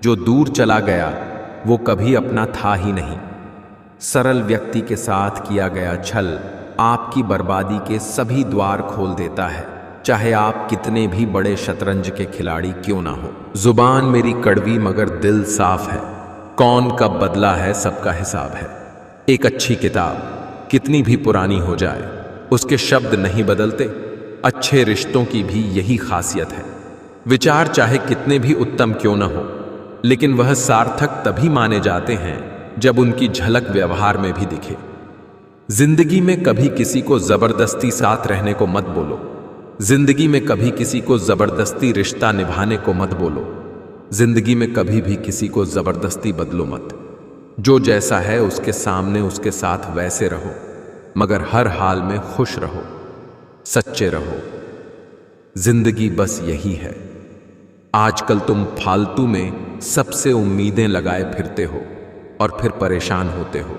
जो दूर चला गया वो कभी अपना था ही नहीं। सरल व्यक्ति के साथ किया गया छल आपकी बर्बादी के सभी द्वार खोल देता है, चाहे आप कितने भी बड़े शतरंज के खिलाड़ी क्यों ना हो। जुबान मेरी कड़वी मगर दिल साफ है, कौन कब बदला है सबका हिसाब है। एक अच्छी किताब कितनी भी पुरानी हो जाए उसके शब्द नहीं बदलते। अच्छे रिश्तों की भी यही खासियत है। विचार चाहे कितने भी उत्तम क्यों न हो, लेकिन वह सार्थक तभी माने जाते हैं जब उनकी झलक व्यवहार में भी दिखे। जिंदगी में कभी किसी को जबरदस्ती साथ रहने को मत बोलो। जिंदगी में कभी किसी को जबरदस्ती रिश्ता निभाने को मत बोलो। जिंदगी में कभी भी किसी को जबरदस्ती बदलो मत। जो जैसा है उसके सामने उसके साथ वैसे रहो, मगर हर हाल में खुश रहो, सच्चे रहो। जिंदगी बस यही है। आजकल तुम फालतू में सबसे उम्मीदें लगाए फिरते हो और फिर परेशान होते हो।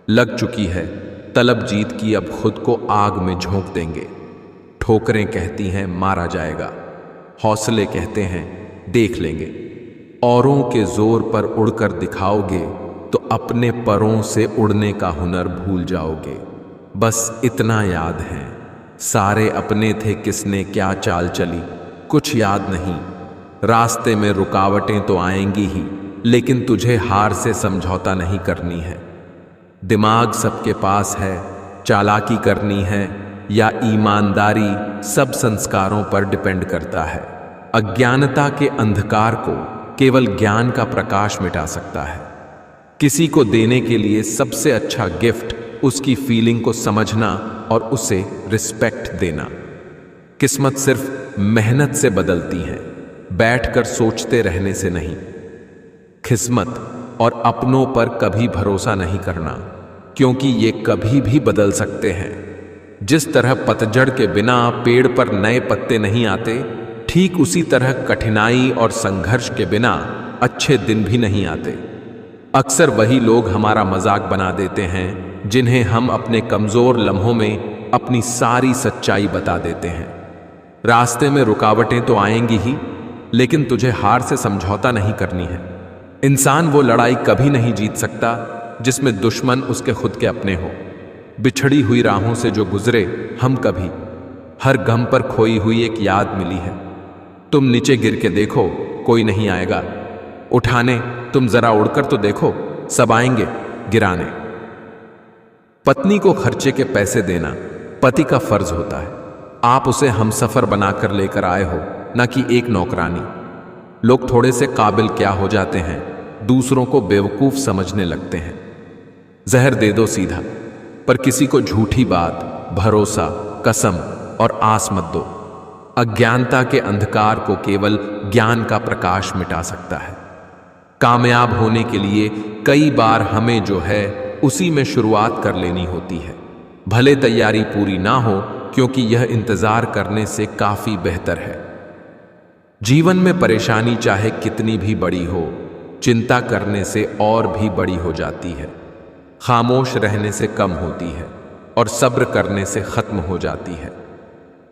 लग चुकी है तलब जीत की, अब खुद को आग में झोंक देंगे। ठोकरें कहती हैं मारा जाएगा, हौसले कहते हैं देख लेंगे। औरों के जोर पर उड़कर दिखाओगे तो अपने परों से उड़ने का हुनर भूल जाओगे। बस इतना याद है, सारे अपने थे किसने क्या चाल चली, कुछ याद नहीं। रास्ते में रुकावटें तो आएंगी ही, लेकिन तुझे हार से समझौता नहीं करनी है। दिमाग सबके पास है, चालाकी करनी है या ईमानदारी सब संस्कारों पर डिपेंड करता है। अज्ञानता के अंधकार को केवल ज्ञान का प्रकाश मिटा सकता है। किसी को देने के लिए सबसे अच्छा गिफ्ट उसकी फीलिंग को समझना और उसे रिस्पेक्ट देना। किस्मत सिर्फ मेहनत से बदलती है, बैठकर सोचते रहने से नहीं। किस्मत और अपनों पर कभी भरोसा नहीं करना, क्योंकि ये कभी भी बदल सकते हैं। जिस तरह पतझड़ के बिना पेड़ पर नए पत्ते नहीं आते, ठीक उसी तरह कठिनाई और संघर्ष के बिना अच्छे दिन भी नहीं आते। अक्सर वही लोग हमारा मजाक बना देते हैं जिन्हें हम अपने कमजोर लम्हों में अपनी सारी सच्चाई बता देते हैं। रास्ते में रुकावटें तो आएंगी ही, लेकिन तुझे हार से समझौता नहीं करनी है। इंसान वो लड़ाई कभी नहीं जीत सकता जिसमें दुश्मन उसके खुद के अपने हो। बिछड़ी हुई राहों से जो गुजरे हम कभी, हर गम पर खोई हुई एक याद मिली है। तुम नीचे गिर के देखो, कोई नहीं आएगा उठाने, तुम जरा उड़कर तो देखो, सब आएंगे गिराने। पत्नी को खर्चे के पैसे देना पति का फर्ज होता है। आप उसे हमसफर बनाकर लेकर आए हो, न कि एक नौकरानी। लोग थोड़े से काबिल क्या हो जाते हैं, दूसरों को बेवकूफ समझने लगते हैं। जहर दे दो सीधा, पर किसी को झूठी बात, भरोसा, कसम और आस मत दो। अज्ञानता के अंधकार को केवल ज्ञान का प्रकाश मिटा सकता है। कामयाब होने के लिए कई बार हमें जो है उसी में शुरुआत कर लेनी होती है, भले तैयारी पूरी ना हो, क्योंकि यह इंतजार करने से काफी बेहतर है। जीवन में परेशानी चाहे कितनी भी बड़ी हो, चिंता करने से और भी बड़ी हो जाती है। खामोश रहने से कम होती है और सब्र करने से खत्म हो जाती है।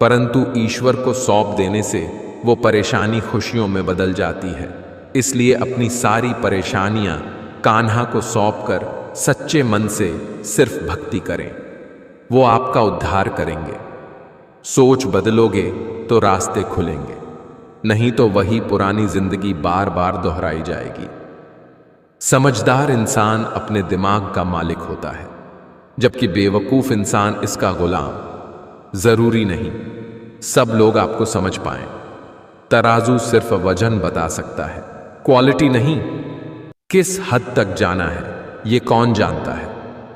परंतु ईश्वर को सौंप देने से वो परेशानी खुशियों में बदल जाती है। इसलिए अपनी सारी परेशानियां कान्हा को सौंपकर सच्चे मन से सिर्फ भक्ति करें, वो आपका उद्धार करेंगे। सोच बदलोगे तो रास्ते खुलेंगे, नहीं तो वही पुरानी जिंदगी बार बार दोहराई जाएगी। समझदार इंसान अपने दिमाग का मालिक होता है, जबकि बेवकूफ इंसान इसका गुलाम। जरूरी नहीं सब लोग आपको समझ पाएं। तराजू सिर्फ वजन बता सकता है, क्वालिटी नहीं। किस हद तक जाना है ये कौन जानता है,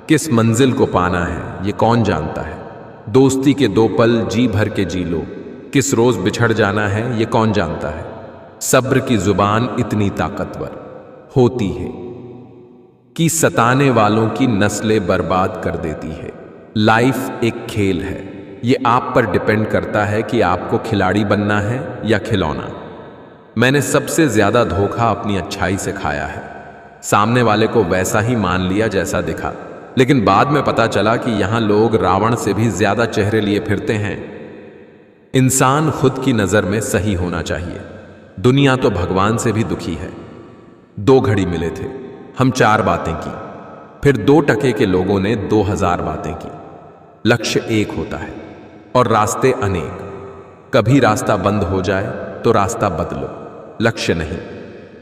किस मंजिल को पाना है ये कौन जानता है। दोस्ती के 2 पल जी भर के जी लो, किस रोज बिछड़ जाना है ये कौन जानता है। सब्र की जुबान इतनी ताकतवर होती है कि सताने वालों की नस्लें बर्बाद कर देती है। लाइफ एक खेल है, ये आप पर डिपेंड करता है कि आपको खिलाड़ी बनना है या खिलौना। मैंने सबसे ज्यादा धोखा अपनी अच्छाई से खाया है। सामने वाले को वैसा ही मान लिया जैसा दिखा, लेकिन बाद में पता चला कि यहां लोग रावण से भी ज्यादा चेहरे लिए फिरते हैं। इंसान खुद की नजर में सही होना चाहिए। दुनिया तो भगवान से भी दुखी है। 2 घड़ी मिले थे, हम 4 बातें की, फिर 2 टके के लोगों ने 2000 बातें की। लक्ष्य एक होता है और रास्ते अनेक। कभी रास्ता बंद हो जाए तो रास्ता बदलो, लक्ष्य नहीं।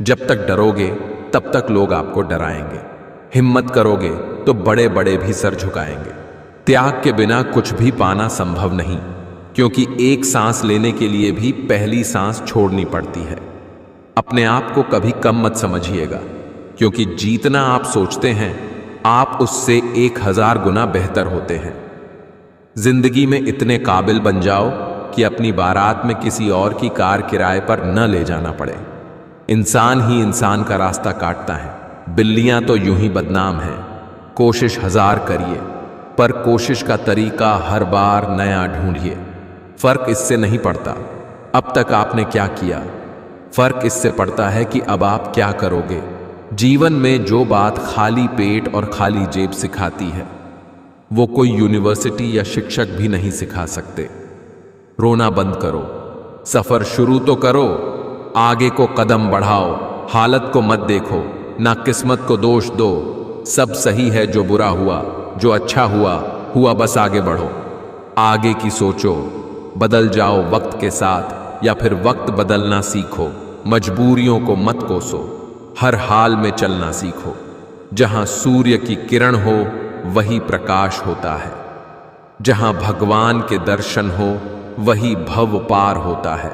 जब तक डरोगे तब तक लोग आपको डराएंगे। हिम्मत करोगे तो बड़े बड़े भी सर झुकाएंगे। त्याग के बिना कुछ भी पाना संभव नहीं, क्योंकि एक सांस लेने के लिए भी पहली सांस छोड़नी पड़ती है। अपने आप को कभी कम मत समझिएगा, क्योंकि जितना आप सोचते हैं आप उससे 1000 गुना बेहतर होते हैं। जिंदगी में इतने काबिल बन जाओ कि अपनी बारात में किसी और की कार किराए पर न ले जाना पड़े। इंसान ही इंसान का रास्ता काटता है। बिल्लियां तो यूं ही बदनाम हैं। कोशिश 1000 करिए, पर कोशिश का तरीका हर बार नया ढूंढिए। फर्क इससे नहीं पड़ता अब तक आपने क्या किया, फर्क इससे पड़ता है कि अब आप क्या करोगे। जीवन में जो बात खाली पेट और खाली जेब सिखाती है, वो कोई यूनिवर्सिटी या शिक्षक भी नहीं सिखा सकते। रोना बंद करो, सफर शुरू तो करो, आगे को कदम बढ़ाओ। हालत को मत देखो, ना किस्मत को दोष दो। सब सही है जो बुरा हुआ, जो अच्छा हुआ हुआ, बस आगे बढ़ो। आगे की सोचो, बदल जाओ वक्त के साथ, या फिर वक्त बदलना सीखो। मजबूरियों को मत कोसो, हर हाल में चलना सीखो। जहां सूर्य की किरण हो वही प्रकाश होता है, जहां भगवान के दर्शन हो वही भव पार होता है,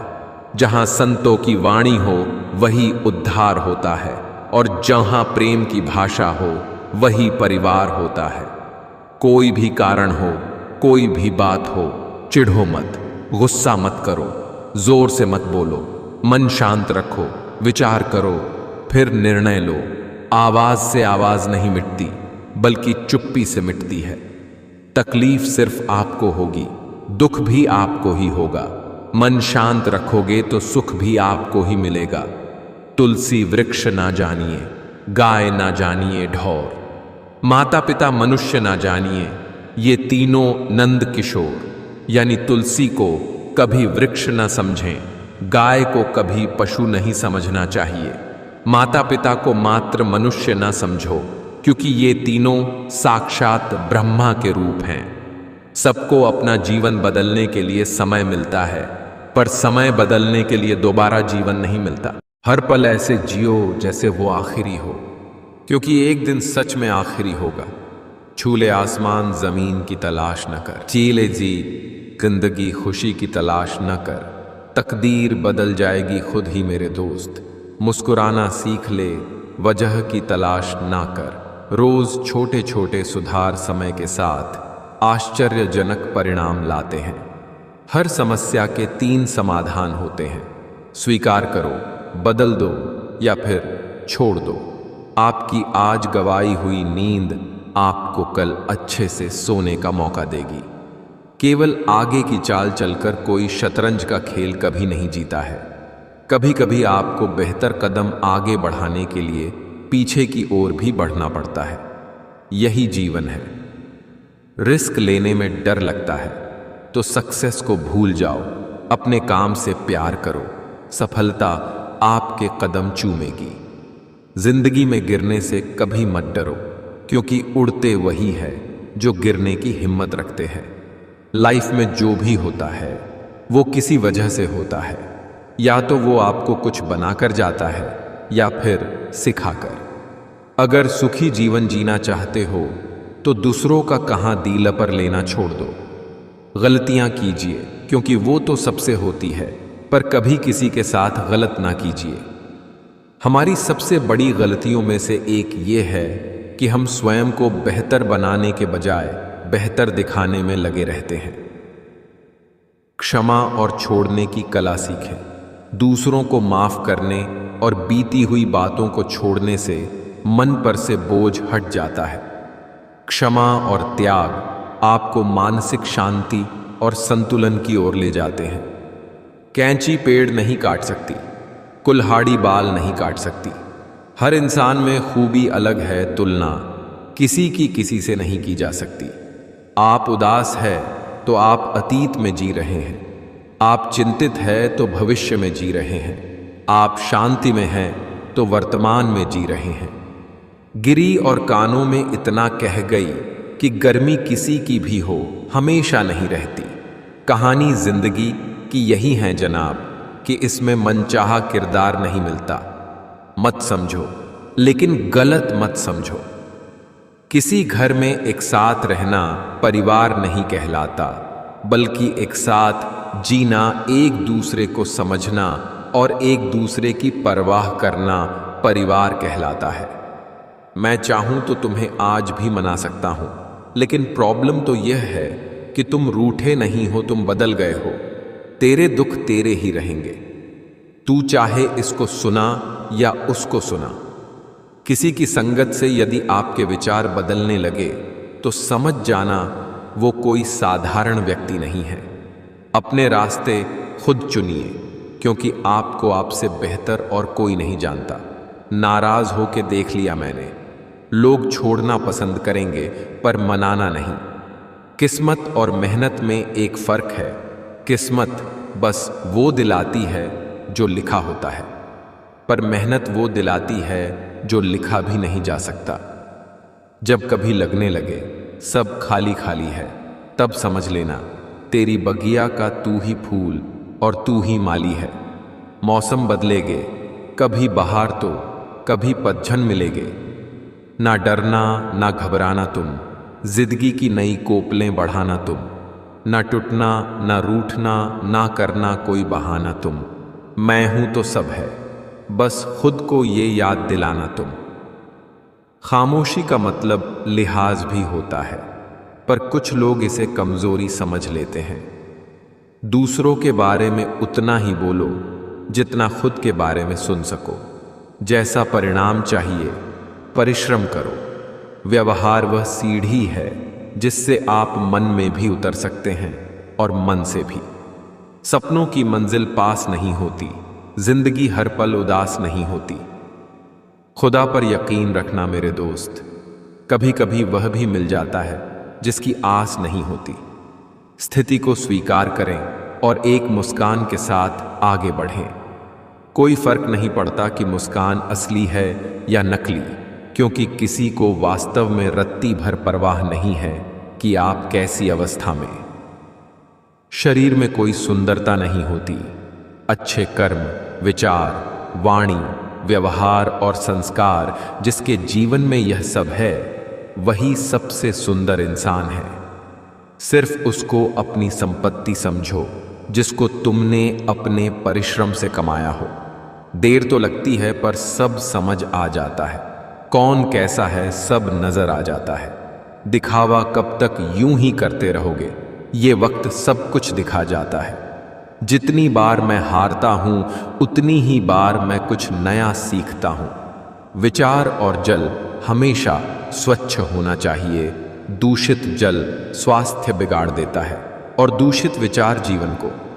जहां संतों की वाणी हो वही उद्धार होता है, और जहां प्रेम की भाषा हो वही परिवार होता है। कोई भी कारण हो, कोई भी बात हो, चिढ़ो मत, गुस्सा मत करो, जोर से मत बोलो, मन शांत रखो, विचार करो, फिर निर्णय लो। आवाज से आवाज नहीं मिटती, बल्कि चुप्पी से मिटती है। तकलीफ सिर्फ आपको होगी, दुख भी आपको ही होगा। मन शांत रखोगे तो सुख भी आपको ही मिलेगा। तुलसी वृक्ष ना जानिए, गाय ना जानिए ढौर, माता पिता मनुष्य ना जानिए, ये तीनों नंद किशोर। यानी तुलसी को कभी वृक्ष न समझें, गाय को कभी पशु नहीं समझना चाहिए, माता पिता को मात्र मनुष्य न समझो, क्योंकि ये तीनों साक्षात ब्रह्मा के रूप हैं। सबको अपना जीवन बदलने के लिए समय मिलता है, पर समय बदलने के लिए दोबारा जीवन नहीं मिलता। हर पल ऐसे जियो जैसे वो आखिरी हो, क्योंकि एक दिन सच में आखिरी होगा। छूले आसमान जमीन की तलाश न कर, चीले जी जिंदगी खुशी की तलाश न कर। तकदीर बदल जाएगी खुद ही मेरे दोस्त, मुस्कुराना सीख ले, वजह की तलाश ना कर। रोज छोटे छोटे सुधार समय के साथ आश्चर्यजनक परिणाम लाते हैं। हर समस्या के 3 समाधान होते हैं, स्वीकार करो, बदल दो या फिर छोड़ दो। आपकी आज गवाई हुई नींद आपको कल अच्छे से सोने का मौका देगी। केवल आगे की चाल चलकर कोई शतरंज का खेल कभी नहीं जीता है। कभी कभी आपको बेहतर कदम आगे बढ़ाने के लिए पीछे की ओर भी बढ़ना पड़ता है। यही जीवन है। रिस्क लेने में डर लगता है तो सक्सेस को भूल जाओ, अपने काम से प्यार करो, सफलता आपके कदम चूमेगी। जिंदगी में गिरने से कभी मत डरो, क्योंकि उड़ते वही है जो गिरने की हिम्मत रखते हैं। लाइफ में जो भी होता है वो किसी वजह से होता है, या तो वो आपको कुछ बनाकर जाता है या फिर सिखाकर। अगर सुखी जीवन जीना चाहते हो तो दूसरों का कहां दिल पर लेना छोड़ दो। गलतियां कीजिए, क्योंकि वो तो सबसे होती है, पर कभी किसी के साथ गलत ना कीजिए। हमारी सबसे बड़ी गलतियों में से एक ये है कि हम स्वयं को बेहतर बनाने के बजाय बेहतर दिखाने में लगे रहते हैं। क्षमा और छोड़ने की कला सीखें। दूसरों को माफ करने और बीती हुई बातों को छोड़ने से मन पर से बोझ हट जाता है। क्षमा और त्याग आपको मानसिक शांति और संतुलन की ओर ले जाते हैं। कैंची पेड़ नहीं काट सकती, कुल्हाड़ी बाल नहीं काट सकती। हर इंसान में खूबी अलग है, तुलना किसी की किसी से नहीं की जा सकती। आप उदास है तो आप अतीत में जी रहे हैं, आप चिंतित है तो भविष्य में जी रहे हैं, आप शांति में हैं तो वर्तमान में जी रहे हैं। गिरी और कानों में इतना कह गई कि गर्मी किसी की भी हो हमेशा नहीं रहती। कहानी जिंदगी की यही है जनाब, कि इसमें मनचाहा किरदार नहीं मिलता। मत समझो, लेकिन गलत मत समझो। किसी घर में एक साथ रहना परिवार नहीं कहलाता, बल्कि एक साथ जीना, एक दूसरे को समझना और एक दूसरे की परवाह करना परिवार कहलाता है। मैं चाहूं तो तुम्हें आज भी मना सकता हूं, लेकिन प्रॉब्लम तो यह है कि तुम रूठे नहीं हो, तुम बदल गए हो। तेरे दुख तेरे ही रहेंगे, तू चाहे इसको सुना या उसको सुना। किसी की संगत से यदि आपके विचार बदलने लगे तो समझ जाना वो कोई साधारण व्यक्ति नहीं है। अपने रास्ते खुद चुनिए, क्योंकि आपको आपसे बेहतर और कोई नहीं जानता। नाराज होके देख लिया मैंने, लोग छोड़ना पसंद करेंगे पर मनाना नहीं। किस्मत और मेहनत में एक फर्क है। किस्मत बस वो दिलाती है जो लिखा होता है, पर मेहनत वो दिलाती है जो लिखा भी नहीं जा सकता। जब कभी लगने लगे सब खाली खाली है, तब समझ लेना तेरी बगिया का तू ही फूल और तू ही माली है। मौसम बदलेगे, कभी बहार तो कभी पतझड़ मिलेगे। ना डरना ना घबराना तुम, जिंदगी की नई कोपलें बढ़ाना तुम। ना टूटना ना रूठना, ना करना कोई बहाना तुम। मैं हूं तो सब है, बस खुद को ये याद दिलाना तुम। खामोशी का मतलब लिहाज भी होता है, पर कुछ लोग इसे कमजोरी समझ लेते हैं। दूसरों के बारे में उतना ही बोलो जितना खुद के बारे में सुन सको। जैसा परिणाम चाहिए परिश्रम करो। व्यवहार वह सीढ़ी है जिससे आप मन में भी उतर सकते हैं और मन से भी। सपनों की मंजिल पास नहीं होती, जिंदगी हर पल उदास नहीं होती। खुदा पर यकीन रखना मेरे दोस्त, कभी कभी वह भी मिल जाता है जिसकी आस नहीं होती। स्थिति को स्वीकार करें और एक मुस्कान के साथ आगे बढ़ें। कोई फर्क नहीं पड़ता कि मुस्कान असली है या नकली, क्योंकि किसी को वास्तव में रत्ती भर परवाह नहीं है कि आप कैसी अवस्था में। शरीर में कोई सुंदरता नहीं होती। अच्छे कर्म, विचार, वाणी, व्यवहार और संस्कार जिसके जीवन में यह सब है, वही सबसे सुंदर इंसान है। सिर्फ उसको अपनी संपत्ति समझो जिसको तुमने अपने परिश्रम से कमाया हो। देर तो लगती है पर सब समझ आ जाता है। कौन कैसा है सब नजर आ जाता है। दिखावा कब तक यूं ही करते रहोगे, ये वक्त सब कुछ दिखा जाता है। जितनी बार मैं हारता हूं उतनी ही बार मैं कुछ नया सीखता हूं। विचार और जल हमेशा स्वच्छ होना चाहिए। दूषित जल स्वास्थ्य बिगाड़ देता है और दूषित विचार जीवन को